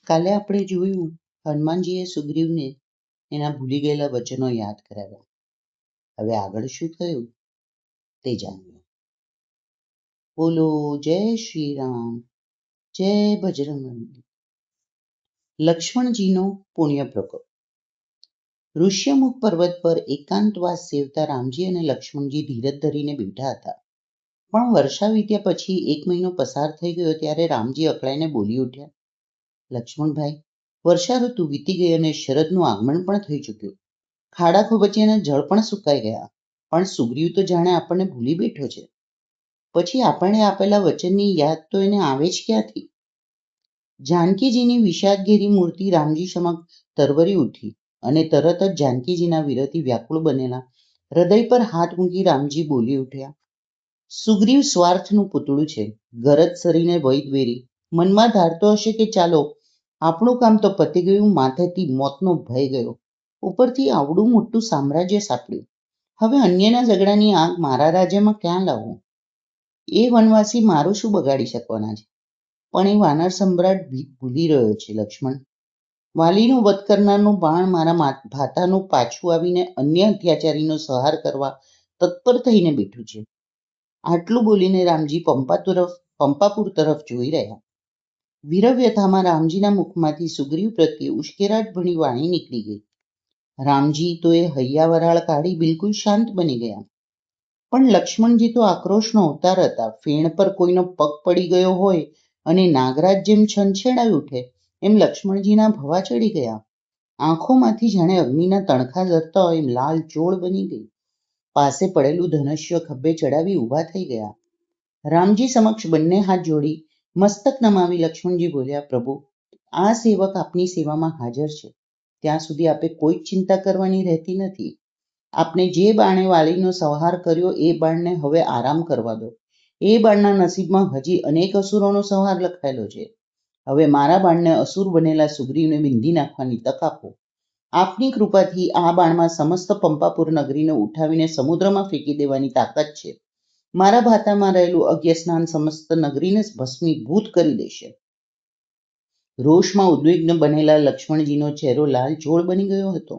કાલે આપણે જોયું હનુમાનજીએ સુગ્રીવને એના ભૂલી ગયેલા વચનો યાદ કરાવ્યા. હવે આગળ શું થયું તે જાણીએ. બોલો જય શ્રી રામ, જય બજરંગબલી. લક્ષ્મણજીનો પુણ્ય પ્રકોપ. ઋષ્યમુખ પર્વત પર એકાંતવાસ સેવતા રામજી અને લક્ષ્મણજી ધીરજ ધરીને બેઠા હતા. પણ વર્ષા વીત્યા પછી 1 મહિનો પસાર થઈ ગયો ત્યારે રામજી અકળાઈને બોલી ઉઠ્યા, લક્ષ્મણભાઈ, વર્ષા ઋતુ વીતી ગઈ અને શરદનું આગમન પણ થઈ ચૂક્યું. ખાડા ખોબચિયાના જળ પણ સુકાઈ ગયા, પણ સુગ્રીવ તો જાણે આપણને ભૂલી બેઠો છે. પછી આપણે આપેલા વચનની યાદ તો એને આવે જ ક્યાંથી? જાનકીજીની વિષાદઘેરી મૂર્તિ રામજી સમક્ષ તરવરી ઉઠી અને તરત જ જાનકીજીના વિરહથી વ્યાકુળ બનેલા હૃદય પર હાથ મૂકી રામજી બોલી ઉઠ્યા, સુગ્રીવ સ્વાર્થનું પૂતળું છે. ગરજ સરીને વૈદ વેરી મનમાં ધારતો હશે કે ચાલો આપણું કામ તો પતી ગયું, માથેથી મોતનો ભય ગયો, ઉપરથી આવડું મોટું સામ્રાજ્ય સાંપડ્યું. હવે અન્યના ઝઘડાની આગ મારા રાજ્યમાં ક્યાં લાવવું? એ વનવાસી મારું શું બગાડી શકવાના છે? પણ એ વાનર સમ્રાટ ભૂલી રહ્યો છે લક્ષ્મણ. વાલીનું વધ કરનારનું બાણ મારા ભાતાનું પાછું આવીને અન્ય અત્યાચારીનો સંહાર કરવા તત્પર થઈને બેઠું છે. આટલું બોલીને રામજી પંપાપુર તરફ જોઈ રહ્યા. વીરવ્યથામાં રામજીના મુખમાંથી સુગ્રીવ પ્રત્યે ઉશ્કેરાટ ભણી વાણી નીકળી ગઈ. રામજી તો એ હૈયા વરાળ કાઢી બિલકુલ શાંત બની ગયા. પણ લક્ષ્મણજી તો આક્રોશનો અવતાર હતા. ફેણ પર કોઈનો પગ પડી ગયો હોય અને નાગરાજ જેમ છંછેડાઈ ઉઠે એમ લક્ષ્મણજીના ભવા ચડી ગયા. આંખોમાંથી જાણે અગ્નિના તણખા ઝરતા હોય એમ લાલ ચોળ બની ગઈ. પાસે પડેલું ધનુષ્ય ખભે ચડાવી ઊભા થઈ ગયા. રામજી સમક્ષ બંને હાથ જોડી મસ્તક નમાવી લક્ષ્મણજી બોલ્યા, પ્રભુ, આ સેવક આપની સેવામાં હાજર છે. ત્યાં સુધી આપે કોઈ ચિંતા કરવાની રહેતી નથી. આપને જે બાણે વાલીનો સંહાર કર્યો એ બાણને હવે આરામ કરવા દો. એ બાણના નસીબમાં હજી અનેક અસુરોનો સંહાર લખાયેલો છે. હવે મારા બાણને અસુર બનેલા સુગ્રીવને વિંધી નાખવાની તક આપો. આપની કૃપાથી આ બાણમાં સમસ્ત પંપાપુર નગરીને ઉઠાવીને સમુદ્રમાં ફેંકી દેવાની તાકાત છે. મારા ભાતામાં રહેલું અજ્ઞસ્નાન સમસ્ત નગરીને ભસ્મીભૂત કરી દેશે. રોષમાં ઉદ્વિગ્ન બનેલા લક્ષ્મણજીનો ચહેરો લાલ ચોળ બની ગયો હતો.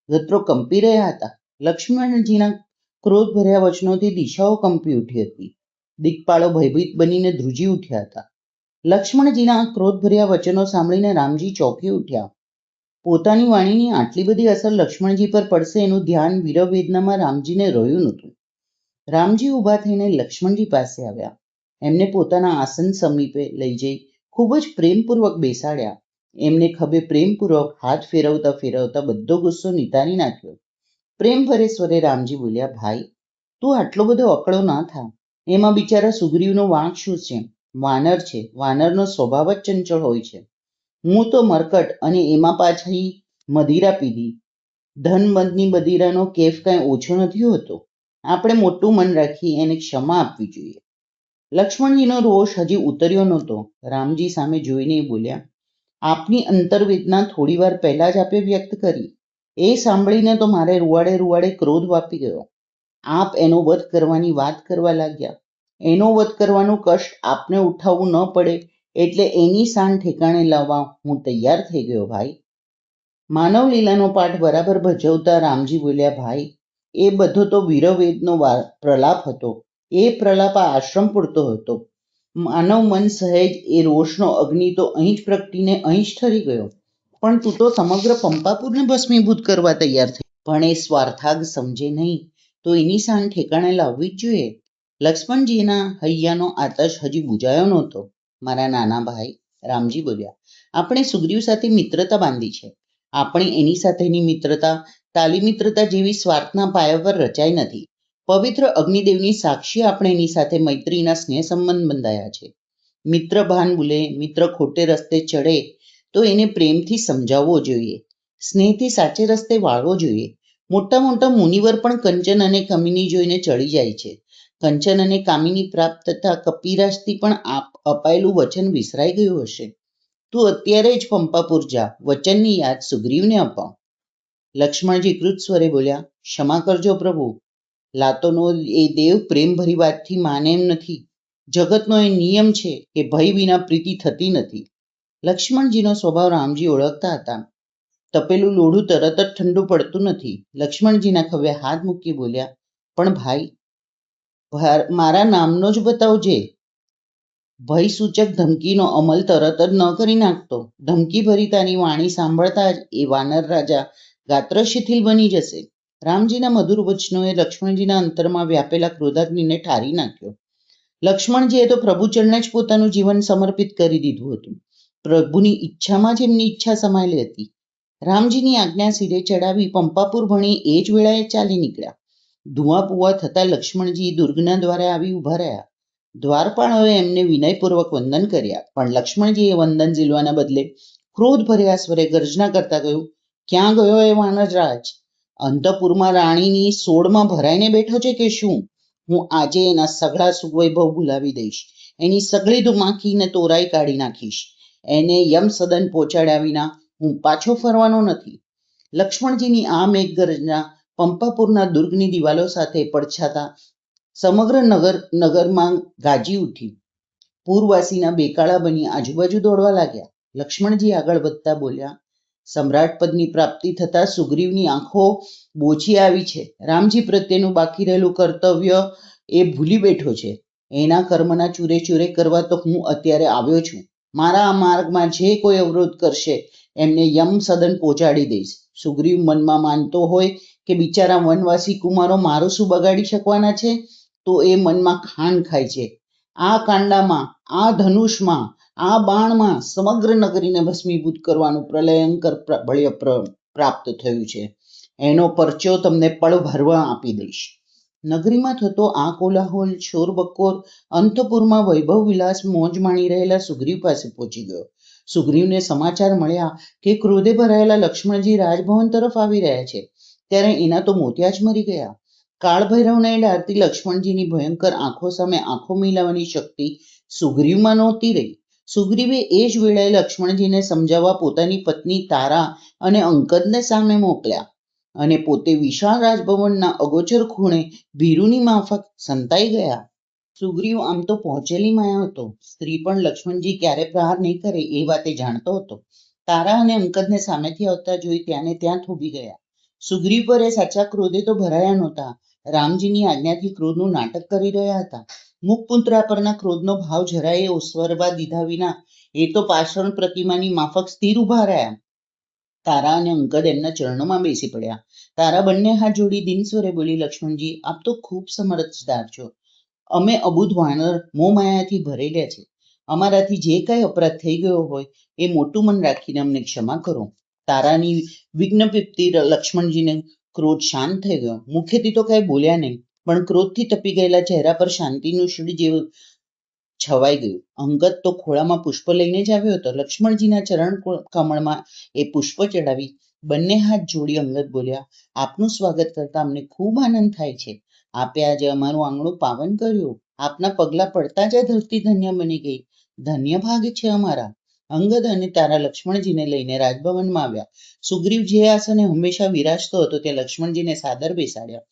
ગત્રો કંપી રહ્યા હતા. લક્ષ્મણજીના ક્રોધ ભર્યા વચનોથી દિશાઓ કંપી ઉઠી હતી. દિક્પાળો ભયભીત બનીને ધ્રુજી ઉઠ્યા હતા. લક્ષ્મણજીના ક્રોધ ભર્યા વચનો સાંભળીને રામજી ચોંકી ઉઠ્યા. પોતાની વાણીની આટલી બધી અસર લક્ષ્મણજી પર પડશે એનું ધ્યાન વીરવેદનામાં રામજીને રહ્યું નહોતું. રામજી ઊભા થઈને લક્ષ્મણજી પાસે આવ્યા. એમને પોતાના આસન સમીપે લઈ જઈ ખૂબ જ પ્રેમપૂર્વક બેસાડ્યા. એમને ખભે પ્રેમપૂર્વક હાથ ફેરવતા ફેરવતા બધો ગુસ્સો નિતારી નાખ્યો. પ્રેમ ભરે સ્વરે રામજી બોલ્યા, ભાઈ, તું આટલો બધો અકળો ના થા. એમાં બિચારા સુગ્રીવનો વાંક શું છે? વાનર છે. વાનરનો સ્વભાવ જ ચંચળ હોય છે. હું તો મરકટ અને એમાં પાછી મદિરા પીધી. ધન મદની મદિરાનો કેફ કાંઈ ઓછો નથી હોતો. આપણે મોટું મન રાખી એને ક્ષમા આપવી જોઈએ. લક્ષ્મણજીનો રોષ હજી ઉતર્યો નહોતો. રામજી સામે જોઈને બોલ્યા, આપની અંતરવેદના થોડી વાર પહેલા જ આપે વ્યક્ત કરી. એ સાંભળીને તો મારે રૂવાડે ક્રોધ વાપી ગયો. આપ એનો વધ કરવાની વાત કરવા લાગ્યા. એનો વધ કરવાનું કષ્ટ આપને ઉઠાવવું ન પડે એટલે એની શાન ઠેકાણે લાવવા હું તૈયાર થઈ ગયો. ભાઈ, માનવ લીલાનો પાઠ બરાબર ભજવતા રામજી બોલ્યા, ભાઈ, એ બધો તો વીરવેદનો પ્રલાપ હતો. એ પ્રલાપ આ આશ્રમ પૂરતો હતો. માનવ મન સહેજ એ રોષનો અગ્નિ તો અહીં જ પ્રગટીને અહીં જ ઠરી ગયો. પણ તું તો સમગ્ર પંપાપુરને ભસ્મીભૂત કરવા તૈયાર થઈ. પણ એ સ્વાર્થાગ સમજે નહીં તો એની શાન ઠેકાણે લાવવી જ જોઈએ. લક્ષ્મણજીના હૈયાનો આતશ હજી બુજાયો નહોતો. મારા નાના ભાઈ, રામજી બોલ્યા, આપણે સુગ્રીવ સાથે મિત્રતા બાંધી છે. આપણે એની સાથેની મિત્રતા તાલી મિત્રતા જેવી સ્વાર્થના પાયા પર રચાઈ નથી. પવિત્ર અગ્નિદેવની સાક્ષી આપણે એની સાથે મૈત્રીના સ્નેહ સંબંધ બંધાયા છે. મિત્ર ભાન ભૂલે, મિત્ર ખોટે રસ્તે ચડે તો એને પ્રેમથી સમજાવવો જોઈએ. સ્નેહથી સાચે રસ્તે વાળવો જોઈએ. મોટા મોટા મુનિવર પણ કંચન અને કામિની જોઈને ચડી જાય છે. કંચન અને કામિની પ્રાપ્ત થતા કપિરાજથી પણ અપાયેલું વચન વિસરાઈ ગયું હશે. તું અત્યારે જ પંપાપુર જા, વચનની યાદ સુગ્રીવને અપાવ. લક્ષ્મણજી કૃત સ્વરે બોલ્યા, ક્ષમા કરજો પ્રભુ. લાતોનો એ દેવ પ્રેમભરી વાતથી માને એમ નથી. જગતનો એ નિયમ છે કે ભય વિના પ્રીતિ થતી નથી. લક્ષ્મણજીનો સ્વભાવ રામજી ઓળખતા હતા. તપેલું લોઢું તરત જ ઠંડુ પડતું નથી. લક્ષ્મણજીના ખભે હાથ મૂકી બોલ્યા, પણ ભાઈ, મારા નામનો જ બતાવજે. ભયસૂચક ધમકીનો અમલ તરત જ ન કરી નાખતો. ધમકી ભરી તારી વાણી સાંભળતા જ એ વાનર રાજા ગાત્ર શિથિલ બની જશે. રામજીના મધુર વચનોએ લક્ષ્મણજીના અંતરમાં વ્યાપેલા ક્રોધાગ્નિને ઠારી નાખ્યો. લક્ષ્મણજીએ તો પ્રભુ ચરણે જ પોતાનું જીવન સમર્પિત કરી દીધું હતું. પ્રભુની ઈચ્છામાં જ એમની ઈચ્છા સમાયેલી હતી. રામજીની આજ્ઞા સિરે ચડાવી પંપાપુર ભણી એ જ વેળાએ ચાલી નીકળ્યા. ધુઆ પુઆ થતા લક્ષ્મણજી દુર્ગના દ્વારે આવી ઉભા રહ્યા. દ્વારપાળોએ એમને વિનયપૂર્વક વંદન કર્યા, પણ લક્ષ્મણજીએ વંદન ઝીલવાના બદલે ક્રોધ ભર્યા સ્વરે ગર્જના કરતા કહ્યું, ક્યાં ગયો એ વાનરરાજ? અંતપુરમાં રાણીની સોળમાં ભરાઈને બેઠો છે કે શું? હું આજે એના સગળા સુવૈભવ ભૂલાવી દઈશ. એની સગળી ધુમાકીને તોરાઈ કાઢી નાખીશ. એને યમ સદન પહોંચાડ્યા વિના હું પાછો ફરવાનો નથી. લક્ષ્મણજીની આ મેઘગર્જના પંપાપુરના દુર્ગની દિવાલો સાથે પડછાતા સમગ્ર નગરમાં ગાજી ઉઠી. પૂરવાસીના બેકાળા બની આજુબાજુ દોડવા લાગ્યા. લક્ષ્મણજી આગળ વધતા બોલ્યા, સમ્રાટ પદની પ્રાપ્તિ થતા સુગ્રીવની આંખો બોચી આવી છે. રામજી પ્રત્યેનું બાકી રહેલું કર્તવ્ય એ ભૂલી બેઠો છે. એના કર્મના ચૂરે ચૂરે કરવા તો હું અત્યારે આવ્યો છું. મારા આ માર્ગમાં જે કોઈ અવરોધ કરશે એમને યમ સદન પહોંચાડી દઈશ. સુગ્રીવ મનમાં માનતો હોય કે બિચારા વનવાસી કુમારો મારું શું બગાડી શકવાના છે, તો એ મનમાં ખાણ ખાય છે. આ કાંડામાં, આ ધનુષમાં, આ બાણમાં સમગ્ર નગરીને ભસ્મીભૂત કરવાનું પ્રલયંકર બળ્ય પ્રાપ્ત થયું છે. એનો પરચો તમને પળભરવા આપી દઈશ. નગરીમાં થતો આ કોલાહોલ, શોરબકોર અંતપુરમાં વૈભવ વિલાસ મોજ માણી રહેલા સુગ્રીવ પાસે પહોંચી ગયો. સુગ્રીવને સમાચાર મળ્યા કે ક્રોધે ભરાયેલા લક્ષ્મણજી રાજભવન તરફ આવી રહ્યા છે, ત્યારે એના તો મોતિયા જ મરી ગયા. કાળભૈરવને ડારતી લક્ષ્મણજીની ભયંકર આંખો સામે આંખો મિલાવવાની શક્તિ સુગ્રીવમાં નહોતી રહી. સુગ્રીવે એ જ વેળાએ લક્ષ્મણજીને સમજાવવા પોતાની પત્ની તારા અને અંગદને સામે મોકલ્યા અને પોતે વિશાળ રાજભવનના અગોચર ખૂણે ભીરુની માફક સંતાઈ ગયા. સુગ્રીવ આમ તો પહોંચેલી માયા હતો. સ્ત્રી પણ લક્ષ્મણજી ક્યારે પ્રહાર નહીં કરે એ વાતે જાણતો હતો. તારા અને અંગદને સામેથી આવતા જોઈ ત્યાંને ત્યાં થોભી ગયા. સુગ્રીવ પર એ સાચા ક્રોધે તો ભરાયા નહોતા. રામજીની આજ્ઞાથી ક્રોધનું નાટક કરી રહ્યા હતા. મુખપુત્રા પરના ક્રોધનો ભાવ જરાય ઓસરવા દીધા વિના એ તો પાષાણ પ્રતિમાની માફક સ્થિર ઉભા રહ્યા. તારા અને અંગદ એમના ચરણોમાં બેસી પડ્યા. તારા બંને હાથ જોડી દીન સ્વરે બોલી, લક્ષ્મણજી, આપ તો ખૂબ સમજદાર છો. અમે અબુધ વાનર મોહમાયાથી ભરેલા છે. અમારાથી જે કાંઈ અપરાધ થઈ ગયો હોય એ મોટું મન રાખીને અમને ક્ષમા કરો. તારાની વિજ્ઞપ્તિ લક્ષ્મણજીને ક્રોધ શાંત થઈ ગયો. મુખેથી તો કાંઈ બોલ્યા નહીં, પણ ક્રોધથી તપી ગયેલા ચહેરા પર શાંતિનું શીડ જેવું છવાઈ ગયું. અંગદ તો ખોળામાં પુષ્પ લઈને જ આવ્યો હતો. લક્ષ્મણજીના ચરણ કમળમાં એ પુષ્પ ચડાવી બંને હાથ જોડી અંગદ બોલ્યા, આપનું સ્વાગત કરતા અમને ખૂબ આનંદ થાય છે. આપે આજે અમારું આંગણું પાવન કર્યું. આપના પગલા પડતા જ આ ધરતી ધન્ય બની ગઈ. ધન્ય ભાગ છે અમારા. અંગદ અને તારા લક્ષ્મણજીને લઈને રાજભવનમાં આવ્યા. સુગ્રીવ જે આસને હંમેશા વિરાજતો હતો તે લક્ષ્મણજીને સાદર બેસાડ્યા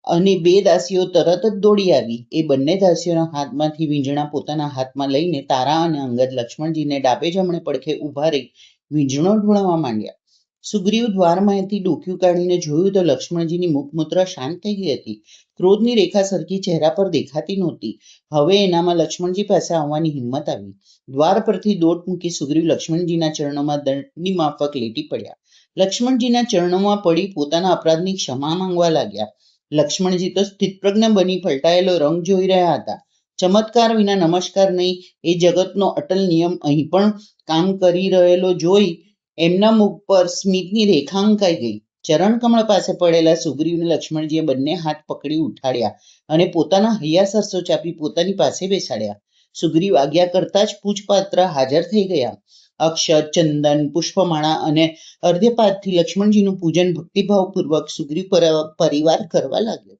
અને બે દાસીઓ તરત જ દોડી આવી. એ બંને દાસીઓના હાથમાંથી વીંઝણા પોતાના હાથમાં લઈને તારા અને અંગદ લક્ષ્મણજીને ડાબે જમણે પડખે ઉભા રહી વીંઝણો ઢોળાવવા માંડ્યા. સુગ્રીવ દ્વારમાંથી ડોક્યું કાઢીને જોયું તો લક્ષ્મણજીની મુખમુદ્રા શાંત થઈ ગઈ હતી. ક્રોધની રેખા સરખી ચહેરા પર દેખાતી નહોતી. હવે એનામાં લક્ષ્મણજી પાસે આવવાની હિંમત આવી. દ્વાર પરથી દોટ મૂકી સુગ્રીવ લક્ષ્મણજીના ચરણોમાં દંડની માફક લેટી પડ્યા. લક્ષ્મણજીના ચરણોમાં પડી પોતાના અપરાધની ક્ષમા માંગવા લાગ્યા. લક્ષ્મણજી તો સ્થિતપ્રજ્ઞ બની પલટાયેલો રંગ જોઈ રહ્યા હતા. ચમત્કાર વિના નમસ્કાર નહીં, એ જગતનો અટલ નિયમ અહીં પણ કામ કરી રહેલો જોઈ એમના મુખ પર સ્મિતની રેખા અંકાઈ ગઈ. ચરણ કમળ પાસે પડેલા સુગ્રીવને લક્ષ્મણજીએ બંને હાથ પકડી ઉઠાડ્યા અને પોતાના હૈયા સરસો ચાપી પોતાની પાસે બેસાડ્યા. સુગ્રીવ આજ્ઞા કરતા જ પૂજપાત્ર હાજર થઈ ગયા. અક્ષત, ચંદન, પુષ્પમાળા અને અર્ધ્યપાદથી લક્ષ્મણજીનું પૂજન ભક્તિભાવપૂર્વક સુગ્રીવ પરિવાર કરવા લાગ્યો.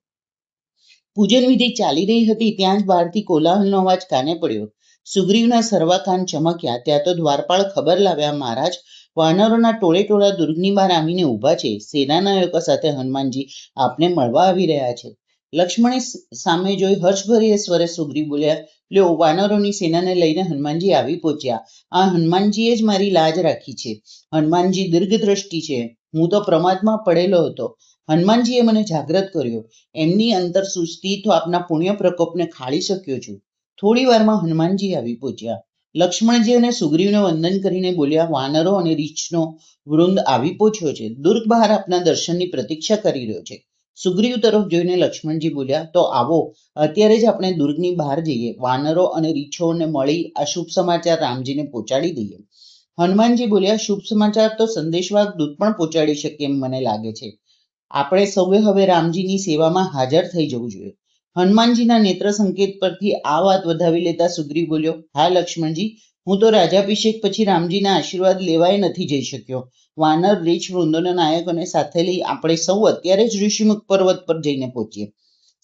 પૂજન વિધિ ચાલી રહી હતી ત્યાં જ બહારથી કોલાહલનો અવાજ કાને પડ્યો. સુગ્રીવના સર્વા કાન ચમક્યા. ત્યાં તો દ્વારપાળ ખબર લાવ્યા, મહારાજ, વાનરોના ટોળે ટોળા દુર્ગની બહાર આવીને ઊભા છે. સેનાનાયકો સાથે હનુમાનજી આપને મળવા આવી રહ્યા છે. લક્ષ્મણે સામે જોઈ હર્ષભર્યા સ્વરે સુગ્રીવ બોલ્યા, લ્યો, વાનરોની સેનાને લઈને હનુમાનજી આવી પહોંચ્યા. આ હનુમાનજીએ જ મારી લાજ રાખી છે. હનુમાનજી દીર્ઘદ્રષ્ટિ છે. હું તો પ્રમાદમાં પડેલો હતો. હનુમાનજીએ મને જાગ્રત કર્યો. એમની અંતર સૂઝથી તો આપના પુણ્ય પ્રકોપને ખાળી શક્યો છું. થોડી વારમાં હનુમાનજી આવી પહોંચ્યા. લક્ષ્મણજી અને સુગ્રીવને વંદન કરીને બોલ્યા, વાનરો અને રીછનો વૃંદ આવી પહોંચ્યો છે. દુર્ગ બહાર આપના દર્શનની પ્રતીક્ષા કરી રહ્યો છે. સુગ્રીવ તરફ જોઈને લક્ષ્મણજી બોલ્યા, તો આવો, અત્યારે જ આપણે દુર્ગની બહાર જઈએ. વાનરો અને રીછોને મળી આ શુભ સમાચાર રામજીને પહોંચાડી દઈએ. હનુમાનજી બોલ્યા, શુભ સમાચાર તો સંદેશવાહક દૂત પણ પહોંચાડી શકે એમ મને લાગે છે. આપણે સૌએ હવે રામજીની સેવામાં હાજર થઈ જવું જોઈએ. હનુમાનજીના નેત્ર સંકેત પરથી આ વાત વધાવી લેતા સુગ્રીવ બોલ્યો, હા લક્ષ્મણજી, હું તો રાજાભિષેક પછી રામજીના આશીર્વાદ લેવાય નથી જઈ શક્યો. વાનર રીછ વૃંદોના નાયકોને સાથે લઈ આપણે સૌ અત્યારે જ ઋષિમુખ પર્વત પર જઈને પહોંચીએ.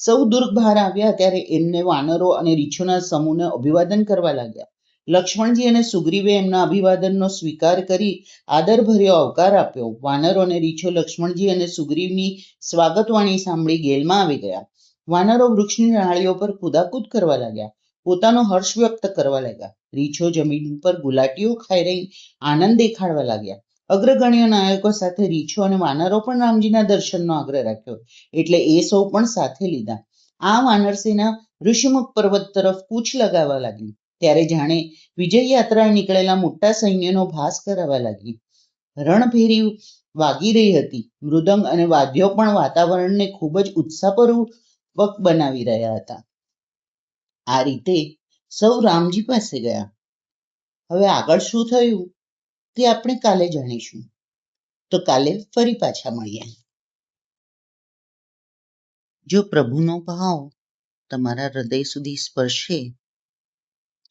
સૌ દુર્ગ બહાર આવ્યા ત્યારે એમને વાનરો અને રીછોના સમૂહને અભિવાદન કરવા લાગ્યા. લક્ષ્મણજી અને સુગ્રીવે એમના અભિવાદનનો સ્વીકાર કરી આદરભર્યો આવકાર આપ્યો. વાનરો અને રીછો લક્ષ્મણજી અને સુગ્રીવની સ્વાગતવાણી સાંભળી ગેલમાં આવી ગયા. વાનરો વૃક્ષની ડાળીઓ પર કૂદાકૂદ કરવા લાગ્યા, પોતાનો હર્ષ વ્યક્ત કરવા લાગ્યા. રીછો જમીન પર ગુલાટીઓ ખાઈ રહી આનંદ દેખાડવા લાગ્યા. અગ્રગણ્ય નાયકો સાથે રીછો અને વાનરો પણ રામજીના દર્શનનો આગ્રહ રાખ્યો, એટલે એ સૌ પણ સાથે લીધા. આ વાનર સેના ઋષિમુખ પર્વત તરફ કૂચ લગાવવા લાગી. ત્યારે જાણે વિજય યાત્રાએ નીકળેલા મોટા સૈન્યનો ભાસ કરાવવા લાગી. રણભેરી વાગી રહી હતી. મૃદંગ અને વાદ્યો પણ વાતાવરણને ખૂબ જ ઉત્સાહપૂર્વક બનાવી રહ્યા હતા. આ રીતે સૌ રામજી પાસે ગયા. હવે આગળ શું થયું તે આપણે કાલે જાણીશું. તો કાલે ફરી પાછા મળીએ. જો પ્રભુનો ભાવ તમારા હૃદય સુધી સ્પર્શે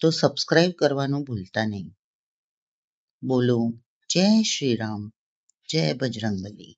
તો સબસ્ક્રાઇબ કરવાનું ભૂલતા નહીં. બોલો જય શ્રી રામ, જય બજરંગબલી.